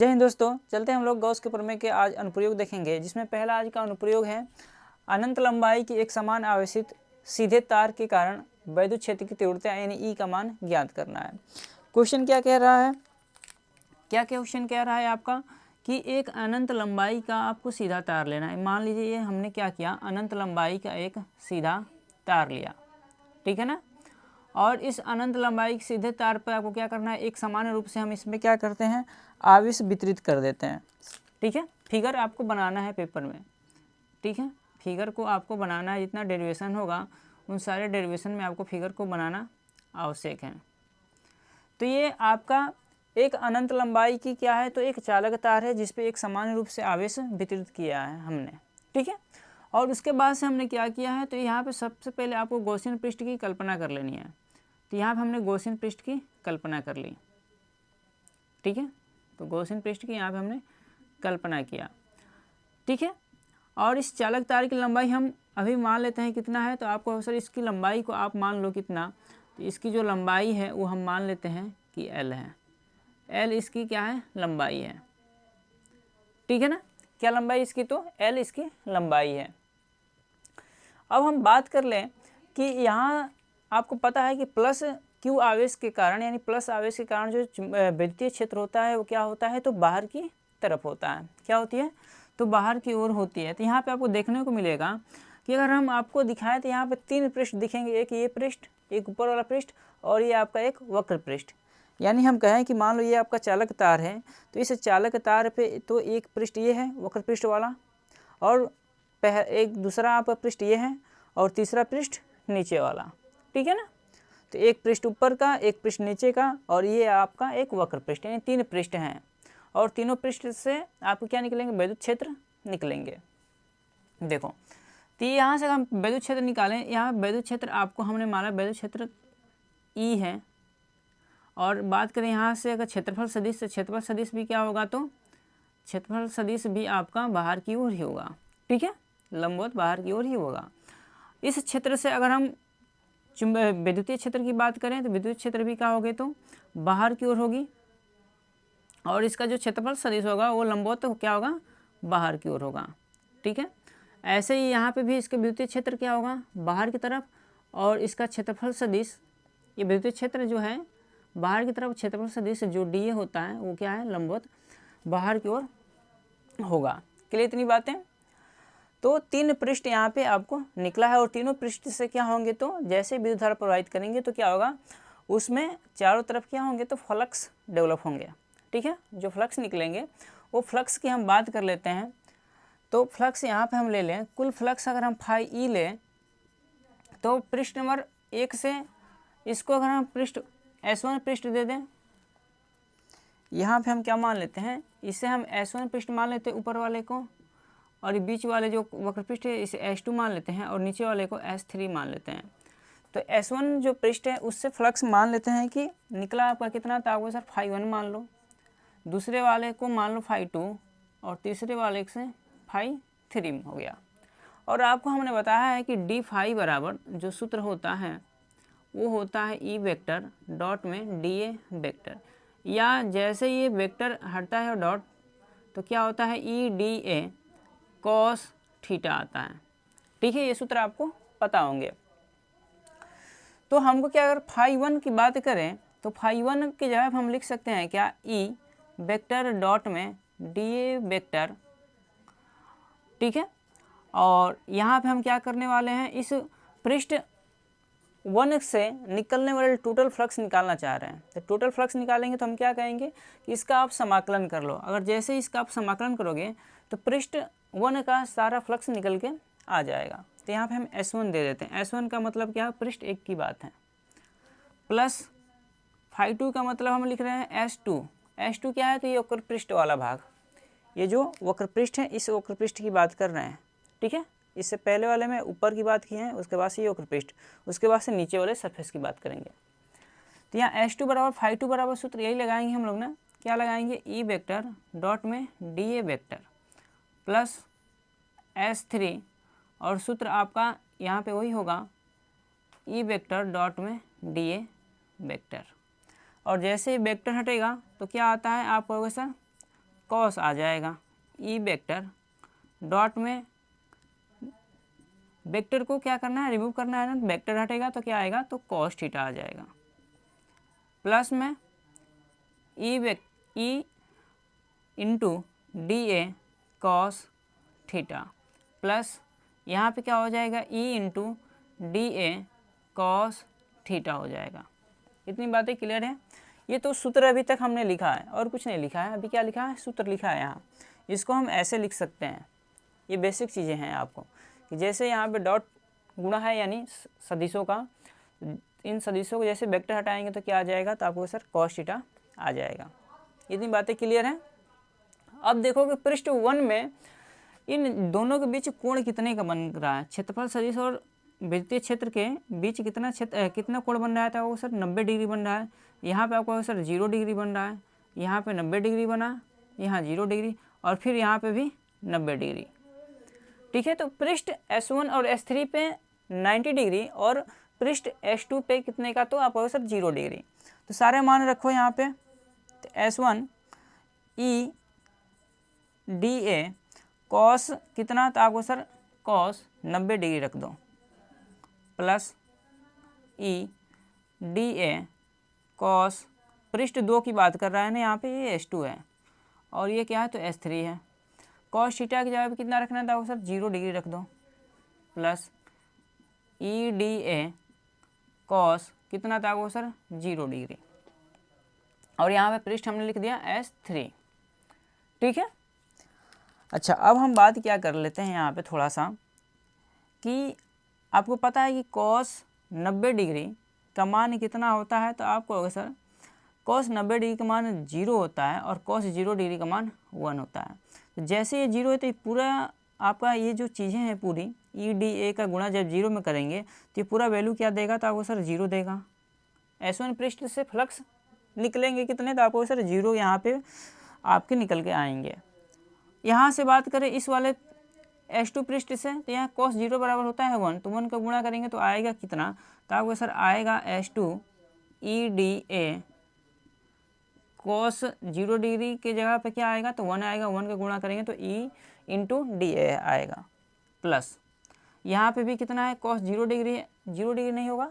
जय हिंद दोस्तों, चलते हैं हम लोग गॉस के प्रमेय के आज अनुप्रयोग देखेंगे, जिसमें पहला आज का अनुप्रयोग है अनंत लंबाई की एक समान आवेशित सीधे तार के कारण वैद्युत क्षेत्र की तीव्रता यानी ई का मान ज्ञात करना है। क्वेश्चन क्या कह रहा है, क्वेश्चन कह रहा है आपका कि एक अनंत लंबाई का आपको सीधा तार लेना है। मान लीजिए ये हमने क्या किया, अनंत लंबाई का एक सीधा तार लिया, ठीक है ना। और इस अनंत लंबाई के सीधे तार पर आपको क्या करना है, एक सामान्य रूप से हम इसमें क्या करते हैं, आवेश वितरित कर देते हैं, ठीक है। फिगर आपको बनाना है पेपर में, ठीक है। फिगर को आपको बनाना है, जितना डेरिवेशन होगा उन सारे डेरिवेशन में आपको फिगर को बनाना आवश्यक है। तो ये आपका एक अनंत लंबाई की क्या है, तो एक चालक तार है जिस पे एक सामान्य रूप से आवेश वितरित किया है हमने, ठीक है। और उसके बाद से हमने क्या किया है, तो यहाँ पे सबसे पहले आपको गॉसियन पृष्ठ की कल्पना कर लेनी है। तो यहाँ पे हमने गॉसियन पृष्ठ की कल्पना कर ली, ठीक है। तो गॉसियन पृष्ठ की यहाँ पे हमने कल्पना किया, ठीक है। और इस चालक तार की लंबाई हम अभी मान लेते हैं कितना है, तो आपको सर इसकी लंबाई को आप मान लो कितना, तो इसकी जो लंबाई है वो हम मान लेते हैं कि L है। L इसकी क्या है, लंबाई है, ठीक है ना। क्या लंबाई इसकी, तो L इसकी लंबाई है। अब हम बात कर लें कि यहाँ आपको पता है कि प्लस क्यू आवेश के कारण, यानी प्लस आवेश के कारण जो विद्युतीय क्षेत्र होता है वो क्या होता है, तो बाहर की तरफ होता है। क्या होती है, तो बाहर की ओर होती है। तो यहाँ पे आपको देखने को मिलेगा कि अगर हम आपको दिखाएं तो यहाँ पे 3 पृष्ठ दिखेंगे, एक ये पृष्ठ, एक ऊपर वाला पृष्ठ और ये आपका एक वक्र पृष्ठ। यानी हम कहें कि मान लो ये आपका चालक तार है, तो इस चालक तार पे तो एक पृष्ठ ये है वक्र पृष्ठ वाला, और एक दूसरा आपका पृष्ठ ये है, और तीसरा पृष्ठ नीचे वाला, ठीक है ना। तो एक पृष्ठ ऊपर का, एक पृष्ठ नीचे का, और ये आपका एक वक्र पृष्ठ, यानी 3 पृष्ठ हैं। और तीनों पृष्ठ से आपको क्या निकलेंगे, वैद्युत क्षेत्र निकलेंगे। देखो, तो यहाँ से हम वैद्युत क्षेत्र निकालें, यहाँ वैद्युत क्षेत्र आपको हमने माना वैद्युत क्षेत्र ई है। और बात करें यहाँ से अगर क्षेत्रफल सदिश से, क्षेत्रफल सदिश भी क्या होगा, तो क्षेत्रफल सदिश भी आपका बाहर की ओर ही होगा, ठीक है, लंबवत बाहर की ओर ही होगा। इस क्षेत्र से अगर हम विद्युतीय क्षेत्र की बात करें तो विद्युत क्षेत्र भी क्या होगी, तो बाहर की ओर होगी। और इसका जो क्षेत्रफल सदिश होगा वो लंबवत तो क्या होगा, बाहर की ओर होगा, ठीक है। ऐसे ही यहाँ पे भी इसके विद्युतीय क्षेत्र क्या होगा, बाहर की तरफ, और इसका क्षेत्रफल सदिश, ये विद्युतीय क्षेत्र जो है बाहर की तरफ, क्षेत्रफल सदिश जो डी होता है वो क्या है, लंबवत बाहर की ओर होगा। क्लियर इतनी बातें। तो 3 पृष्ठ यहाँ पे आपको निकला है, और तीनों पृष्ठ से क्या होंगे, तो जैसे विद्युत धारा प्रवाहित करेंगे तो क्या होगा, उसमें चारों तरफ क्या होंगे, तो फ्लक्स डेवलप होंगे, ठीक है। जो फ्लक्स निकलेंगे वो फ्लक्स की हम बात कर लेते हैं। तो फ्लक्स यहाँ पे हम ले लें, कुल फ्लक्स अगर हम फाई ई लें, तो पृष्ठ नंबर 1 से इसको अगर हम पृष्ठ S1 पृष्ठ दे दें, यहाँ पे हम क्या मान लेते हैं, इसे हम S1 पृष्ठ मान लेते हैं ऊपर वाले को, और ये बीच वाले जो वक्र पृष्ठ है इसे S2 मान लेते हैं, और नीचे वाले को S3 मान लेते हैं। तो S1 जो पृष्ठ है उससे फ्लक्स मान लेते हैं कि निकला आपका कितना, तो आपको सर φ1 मान लो, दूसरे वाले को मान लो φ2, और तीसरे वाले से φ3 हो गया। और आपको हमने बताया है कि डी फाई बराबर जो सूत्र होता है वो होता है ई वेक्टर डॉट में डी ए वेक्टर, या जैसे ये वेक्टर हटता है और डॉट, तो क्या होता है E D A cos theta आता है, ठीक है। ये सूत्र आपको पता होंगे। तो हमको क्या, अगर φ1 की बात करें तो φ1 की जगह हम लिख सकते हैं क्या, ई वेक्टर डॉट में डी ए वेक्टर, ठीक है। और यहाँ पे हम क्या करने वाले हैं, इस पृष्ठ 1 से निकलने वाले टोटल फ्लक्स निकालना चाह रहे हैं। तो टोटल फ्लक्स निकालेंगे तो हम क्या कहेंगे कि इसका आप समाकलन कर लो। अगर जैसे इसका आप समाकलन करोगे तो पृष्ठ 1 का सारा फ्लक्स निकल के आ जाएगा। तो यहाँ पे हम S1 दे देते हैं। S1 का मतलब क्या है, पृष्ठ 1 की बात है, प्लस φ2 का मतलब हम लिख रहे हैं S2। S2 क्या है, तो ये वक्र पृष्ठ वाला भाग, ये जो वक्र पृष्ठ है इस वक्र पृष्ठ की बात कर रहे हैं, ठीक है। इससे पहले वाले में ऊपर की बात की है, उसके बाद से ये वक्र पृष्ठ, उसके बाद से नीचे वाले सरफेस की बात करेंगे। तो यहाँ S2 बराबर φ2 बराबर सूत्र यही लगाएंगे हम लोग ना, क्या लगाएंगे, ई वेक्टर डॉट में D A vector plus S3, और सूत्र आपका यहाँ पे वही होगा ई वेक्टर डॉट में डी ए वेक्टर। और जैसे वेक्टर हटेगा तो क्या आता है, आप कहोगे सर कॉस आ जाएगा, ई वेक्टर डॉट में वेक्टर को क्या करना है, रिमूव करना है ना, वेक्टर हटेगा तो क्या आएगा, तो कॉस थीटा आ जाएगा, प्लस में ई इंटू डी ए कॉस थीटा, प्लस यहाँ पे क्या हो जाएगा, ई इंटू डी ए कॉस थीटा हो जाएगा। इतनी बातें क्लियर है। ये तो सूत्र अभी तक हमने लिखा है और कुछ नहीं लिखा है, अभी क्या लिखा है, सूत्र लिखा है यहाँ। इसको हम ऐसे लिख सकते हैं, ये बेसिक चीज़ें हैं आपको, कि जैसे यहाँ पे डॉट गुणा है यानी सदिशों का, इन सदिशों को जैसे वेक्टर हटाएंगे तो क्या आ जाएगा, तो आपको सर कॉस थीटा आ जाएगा। इतनी बातें क्लियर हैं। अब देखो कि पृष्ठ 1 में इन दोनों के बीच कोण कितने का बन रहा है, क्षेत्रफल सदिश और वृत्तीय क्षेत्र के बीच कितना कोण बन रहा है, तो वो सर 90 डिग्री बन रहा है। यहाँ पे आपको सर 0 डिग्री बन रहा है, यहाँ पे 90 डिग्री बना, यहाँ 0 डिग्री और फिर यहाँ पे भी 90 डिग्री। ठीक है, तो पृष्ठ S1 और S3 पे 90 डिग्री और पृष्ठ S2 पे कितने का, तो आपको सर 0 डिग्री। तो सारे मान रखो यहाँ पे, तो S1 E D A cos कितना, तो आपको सर कॉस 90 डिग्री रख दो, plus E D A cos, पृष्ठ 2 की बात कर रहा है ना यहाँ पे, ये S2 है और ये क्या है, तो S3 है। कॉस थीटा की जगह पे कितना रखना था, आपको सर 0 डिग्री रख दो, plus E D A cos कितना था, आपको सर 0 डिग्री और यहाँ पे पृष्ठ हमने लिख दिया S3। ठीक है, अच्छा अब हम बात क्या कर लेते हैं यहाँ पे थोड़ा सा, कि आपको पता है कि कॉस 90 डिग्री का मान कितना होता है, तो आपको होगा सर कॉस 90 डिग्री का मान 0 होता है और कॉस 0 डिग्री का मान 1 होता है। तो जैसे ये 0 है तो ये पूरा आपका ये जो चीज़ें हैं पूरी ई डी ए का गुणा जब 0 में करेंगे तो ये पूरा वैल्यू क्या देगा, तो आपको सर 0 देगा। S1 पृष्ठ से फ्लक्स निकलेंगे कितने, तो आपको सर 0 यहाँ पे आपके निकल के आएंगे। यहाँ से बात करें इस वाले S2 पृष्ठ से, तो यहाँ cos 0 बराबर होता है 1, तो 1 का गुणा करेंगे तो आएगा कितना, तो आपको सर आएगा S2 E D A cos 0 degree के जगह पे क्या आएगा, तो 1 आएगा, 1 का गुणा करेंगे तो ई इंटू डी ए आएगा, प्लस यहाँ पे भी कितना है, cos 0 डिग्री है, 0 डिग्री नहीं होगा,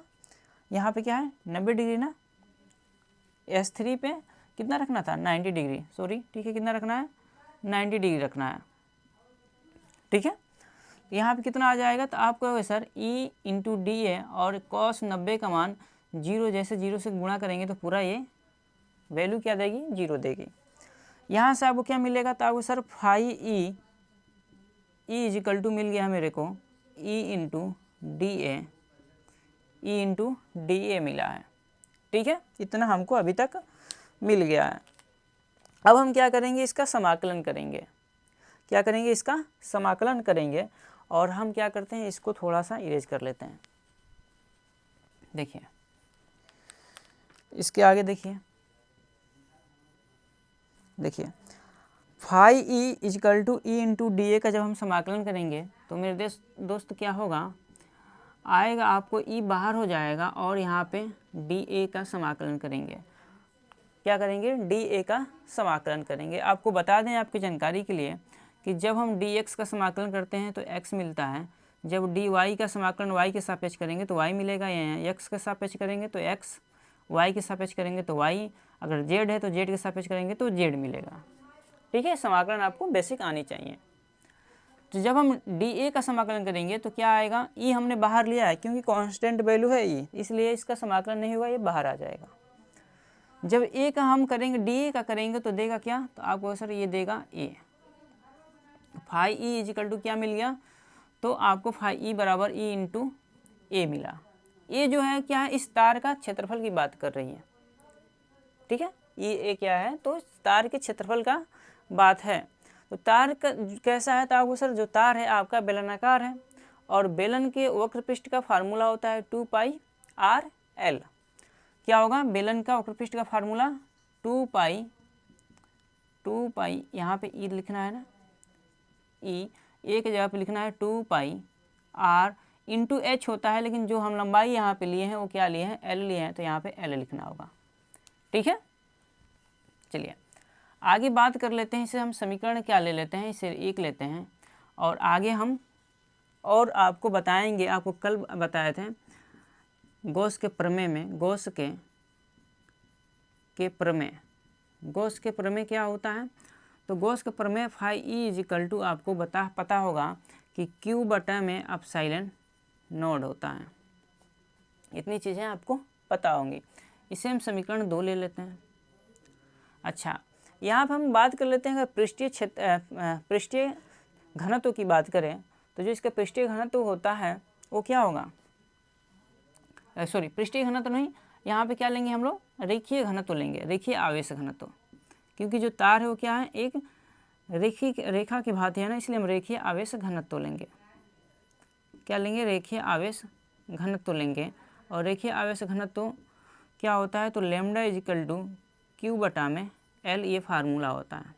यहाँ पे क्या है 90 डिग्री ना, S3 पे कितना रखना था 90 डिग्री, सॉरी ठीक है, कितना रखना है 90 डिग्री रखना है। ठीक है, यहाँ पे कितना आ जाएगा, तो आपको होगा सर ई इंटू डी ए और cos 90 का मान 0, जैसे 0 से गुणा करेंगे तो पूरा ये वैल्यू क्या देगी, 0 देगी। यहाँ से आपको क्या मिलेगा, तो आपको सर फाई ई इजिकल टू मिल गया मेरे को ई इंटू डी ए मिला है। ठीक है, इतना हमको अभी तक मिल गया है। अब हम क्या करेंगे, इसका समाकलन करेंगे। क्या करेंगे, इसका समाकलन करेंगे और हम क्या करते हैं, इसको थोड़ा सा इरेज कर लेते हैं। देखिए इसके आगे देखिए phi E equal to E into d A का जब हम समाकलन करेंगे तो मेरे दोस्त क्या होगा, आएगा आपको ई बाहर हो जाएगा और यहाँ पे डी ए का समाकलन करेंगे। क्या करेंगे, डी ए का समाकलन करेंगे। आपको बता दें आपकी जानकारी के लिए कि जब हम डी एक्स का समाकलन करते हैं तो एक्स मिलता है, जब डी वाई का समाकलन वाई के सापेक्ष करेंगे तो वाई मिलेगा, या एक्स के सापेक्ष करेंगे तो एक्स, वाई के सापेक्ष करेंगे तो वाई, अगर जेड है तो जेड के सापेक्ष करेंगे तो जेड मिलेगा। ठीक है, समाकलन आपको बेसिक आनी चाहिए। तो जब हम डी ए का समाकलन करेंगे तो क्या आएगा, ई हमने बाहर लिया है क्योंकि कांस्टेंट वैल्यू है ई, इसलिए इसका समाकलन नहीं होगा, ये बाहर आ जाएगा। जब ए का हम करेंगे, डी ए का करेंगे तो देगा क्या, तो आपको सर ये देगा ए, फाई ई इजिकल टू क्या मिल गया, तो आपको फाई ई बराबर ई इंटू ए मिला। ये जो है क्या है, इस तार का क्षेत्रफल की बात कर रही है। ठीक है, ये ए क्या है, तो तार के क्षेत्रफल का बात है। तो तार का कैसा है, तो आपको सर जो तार है आपका बेलनाकार है और बेलन के वक्र पृष्ठ का फार्मूला होता है 2 पाई आर एल। क्या होगा, बेलन का वक्र पृष्ठ का फार्मूला 2 पाई, यहाँ पे ई लिखना है ना, ई ए की जगह पे लिखना है 2 पाई आर इंटू एच होता है, लेकिन जो हम लंबाई यहाँ पे लिए हैं वो क्या लिए हैं, एल लिए हैं, तो यहाँ पे एल लिखना होगा। ठीक है, चलिए आगे बात कर लेते हैं, इसे हम समीकरण क्या ले लेते हैं, इसे 1 लेते हैं और आगे हम और आपको बताएंगे, आपको कल बताए थे गॉस के प्रमेय में, गॉस के प्रमेय क्या होता है। तो गॉस के प्रमेय फाई ई इजिकल टू आपको पता होगा कि क्यू बटा में अपसाइलन नोड होता है। इतनी चीज़ें आपको पता होंगी। इसे हम समीकरण 2 ले लेते हैं। अच्छा, यहाँ पर हम बात कर लेते हैं अगर पृष्ठीय घनत्व की बात करें तो जो इसका पृष्ठीय घनत्व होता है वो क्या होगा, सॉरी पृष्ठीय घनत्व नहीं, यहाँ पे क्या लेंगे हम लोग, रेखीय घनत्व लेंगे, रेखीय आवेश घनत्व, क्योंकि जो तार है वो क्या है, एक रेखा की भांति है ना, इसलिए हम रेखीय आवेश घनत्व लेंगे। क्या लेंगे, रेखीय आवेश घनत्व लेंगे। और रेखीय आवेश घनत्व क्या होता है, तो लेमडा इजिकल टू क्यू बटा में एल, ये फार्मूला होता है।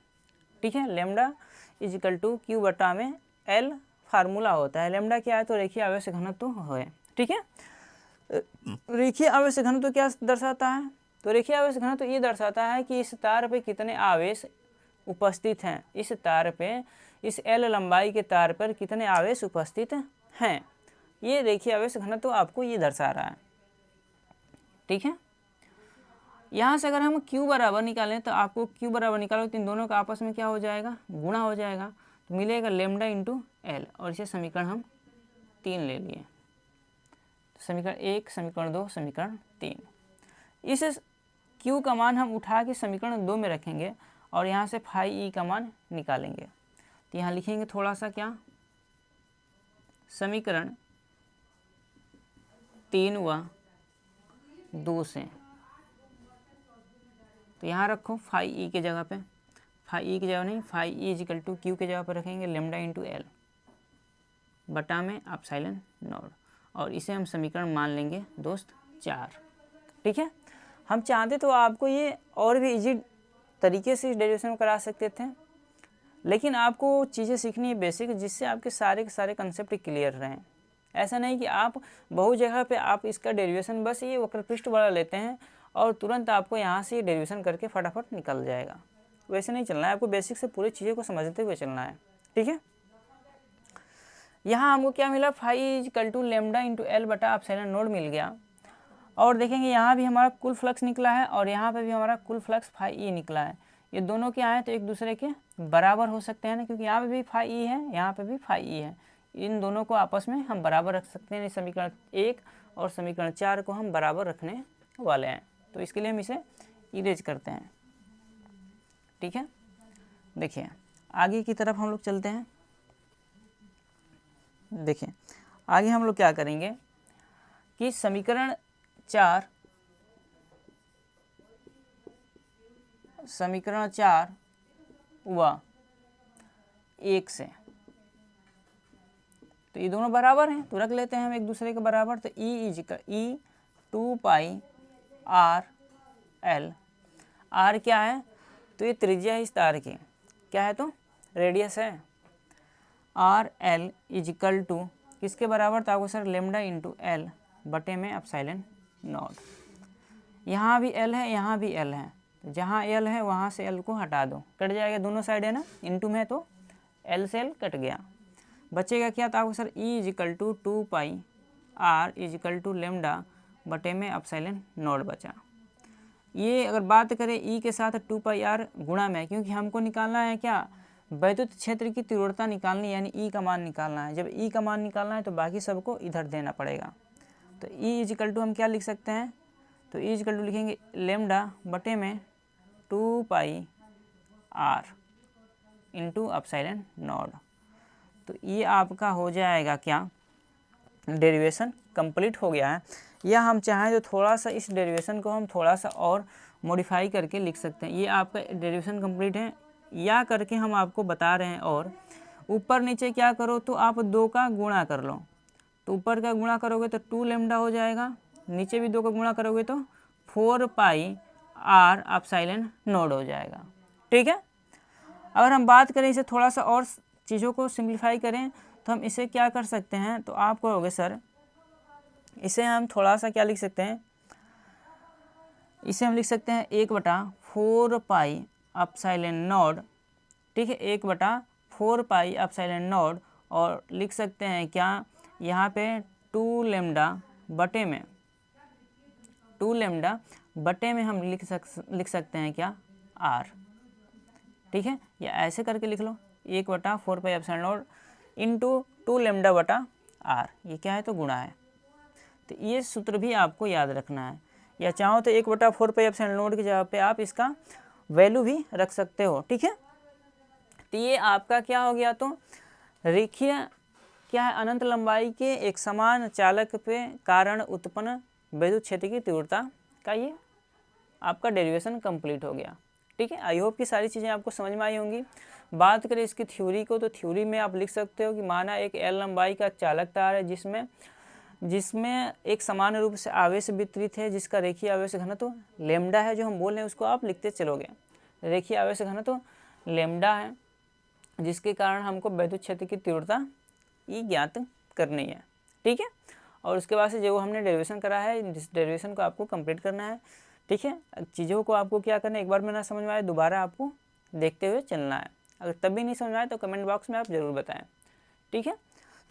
ठीक है, लेमडा इजिकल टू क्यू बटा में एल फार्मूला होता है। लेमडा क्या है, तो रेखीय आवेश घनत्व है। ठीक है, रेखीय आवेश घनत्व क्या दर्शाता है, तो रेखीय आवेश घनत्व ये दर्शाता है कि इस तार पे कितने आवेश उपस्थित हैं, इस तार पे, इस एल लंबाई के तार पर कितने आवेश उपस्थित हैं, ये रेखीय आवेश घनत्व आपको ये दर्शा रहा है। ठीक है, यहाँ से अगर हम Q बराबर निकालें तो आपको Q बराबर निकालो तो इन दोनों का आपस में क्या हो जाएगा, गुणा हो जाएगा, तो मिलेगा लेमडा इंटू एल। और इसे समीकरण हम 3 ले लिए, समीकरण 1, समीकरण 2, समीकरण 3। इस Q का मान हम उठा के समीकरण 2 में रखेंगे और यहाँ से फाई ई का मान निकालेंगे। तो यहाँ लिखेंगे थोड़ा सा क्या, समीकरण 3 व 2 से, तो यहाँ रखो फाई ई के जगह पे, फाई ई की जगह नहीं, phi E is equal to Q के जगह पर रखेंगे लेमडा इंटू एल बटा में अपसाइलन नोड, और इसे हम समीकरण मान लेंगे दोस्त 4। ठीक है, हम चाहते तो आपको ये और भी इजी तरीके से इस डेरिवेशन करा सकते थे, लेकिन आपको चीज़ें सीखनी है बेसिक, जिससे आपके सारे के सारे कंसेप्ट क्लियर रहें। ऐसा नहीं कि आप बहुत जगह पे आप इसका डेरिवेशन बस ये वक्रपृष्ठ वाला लेते हैं और तुरंत आपको यहाँ से डेरिवेशन करके फटाफट निकल जाएगा। वैसे नहीं चलना है, आपको बेसिक से पूरी चीज़ों को समझते हुए चलना है। ठीक है, यहाँ हमको क्या मिला, phi equal to lambda into L बटा अपसाइलन नोड मिल गया। और देखेंगे यहाँ भी हमारा कुल फ्लक्स निकला है और यहाँ पे भी हमारा कुल फ्लक्स फाई ई निकला है। ये दोनों क्या है, तो एक दूसरे के बराबर हो सकते हैं ना, क्योंकि यहाँ पे भी फाई ई है, यहाँ पे भी फाई ई है। इन दोनों को आपस में हम बराबर रख सकते हैं। समीकरण 1 और समीकरण 4 को हम बराबर रखने वाले हैं, तो इसके लिए हम इसे इरेज करते हैं। ठीक है, देखिए आगे की तरफ हम लोग चलते हैं। देखिए आगे हम लोग क्या करेंगे कि समीकरण 4 व 1 से, तो ये दोनों बराबर हैं तो रख लेते हैं हम एक दूसरे के बराबर। तो ई 2 पाई आर एल, आर क्या है, तो ये त्रिज्या है इस तार की, क्या है, तो रेडियस है। आर एल इजिकल टू किसके बराबर, तो आपको सर लेमडा इंटू एल बटे में अपसाइलन नॉट। यहाँ भी एल है, यहाँ भी एल है, तो जहाँ एल है वहाँ से एल को हटा दो, कट जाएगा दोनों साइड है ना, इंटू में तो एल से एल कट गया, बचेगा क्या, तो आपको sir E is equal to 2 pi r equal to lambda बटे में अपसाइलन नॉट बचा। ये अगर बात करें ई के साथ 2 पाई आर गुणा में, क्योंकि हमको निकालना है क्या, वैद्युत क्षेत्र की तीव्रता निकालनी, यानी ई का मान निकालना है। जब ई का मान निकालना है तो बाकी सबको इधर देना पड़ेगा। तो ई इजिकल टू हम क्या लिख सकते हैं, तो ई इजिकल टू लिखेंगे लेमडा बटे में 2 pi are into epsilon not. तो ये आपका हो जाएगा क्या, डेरिवेशन कंप्लीट हो गया है। या हम चाहें तो थोड़ा सा इस डेरिवेशन को हम थोड़ा सा और मॉडिफाई करके लिख सकते हैं। ये आपका डेरिवेशन कंप्लीट है, या करके हम आपको बता रहे हैं। और ऊपर नीचे क्या करो, तो आप 2 का गुणा कर लो, तो ऊपर का गुणा करोगे तो 2 लेमडा हो जाएगा, नीचे भी 2 का गुणा करोगे तो 4 पाई आर अपसाइलन नोड हो जाएगा। ठीक है, अगर हम बात करें इसे थोड़ा सा और चीज़ों को सिंप्लीफाई करें तो हम इसे क्या कर सकते हैं, तो आप कहोगे सर इसे हम थोड़ा सा क्या लिख सकते हैं, इसे हम लिख सकते हैं 1/4 पाई एप्सिलॉन नॉट, ठीक है, 1/4 पाई एप्सिलॉन नॉट, और लिख सकते हैं क्या यहाँ पे 2 लैम्डा बटे में, 2 लैम्डा बटे में हम लिख सकते हैं क्या आर, ठीक है, या ऐसे करके लिख लो 1/4 pi epsilon not into 2 lambda बटा आर, ये क्या है तो गुणा है। तो ये सूत्र भी आपको याद रखना है, या चाहो तो 1/4 पाई एप्सिलॉन नॉट की जगह पे आप इसका वैल्यू भी रख सकते हो, ठीक है। तो ये आपका क्या हो गया, तो रेखीय क्या है, अनंत लंबाई के एक समान चालक पे कारण उत्पन्न विद्युत क्षेत्र की तीव्रता का ये आपका डेरिवेशन कंप्लीट हो गया, ठीक है। आई होप कि सारी चीज़ें आपको समझ में आई होंगी। बात करें इसकी थ्योरी को, तो थ्योरी में आप लिख सकते हो कि माना एक एल लंबाई का चालक तार है जिसमें एक समान रूप से आवेश वितरित है, जिसका रेखीय आवेश घनत्व लैम्डा है, जो हम बोल रहे हैं उसको आप लिखते चलोगे। रेखीय आवेश घनत्व लैम्डा है, जिसके कारण हमको विद्युत क्षेत्र की तीव्रता ई ज्ञात करनी है, ठीक है। और उसके बाद से जो हमने डेरिवेशन करा है, इस डेरिवेशन को आपको कंप्लीट करना है, ठीक है। चीज़ों को आपको क्या करना है, एक बार में ना समझ में आए दोबारा आपको देखते हुए चलना है। अगर तब भी नहीं समझ में आए तो कमेंट बॉक्स में आप ज़रूर बताएं, ठीक है।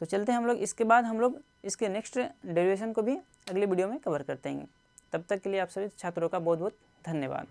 तो चलते हैं हम लोग, इसके बाद हम लोग इसके नेक्स्ट डेरिवेशन को भी अगली वीडियो में कवर करते हैं। तब तक के लिए आप सभी छात्रों का बहुत बहुत धन्यवाद।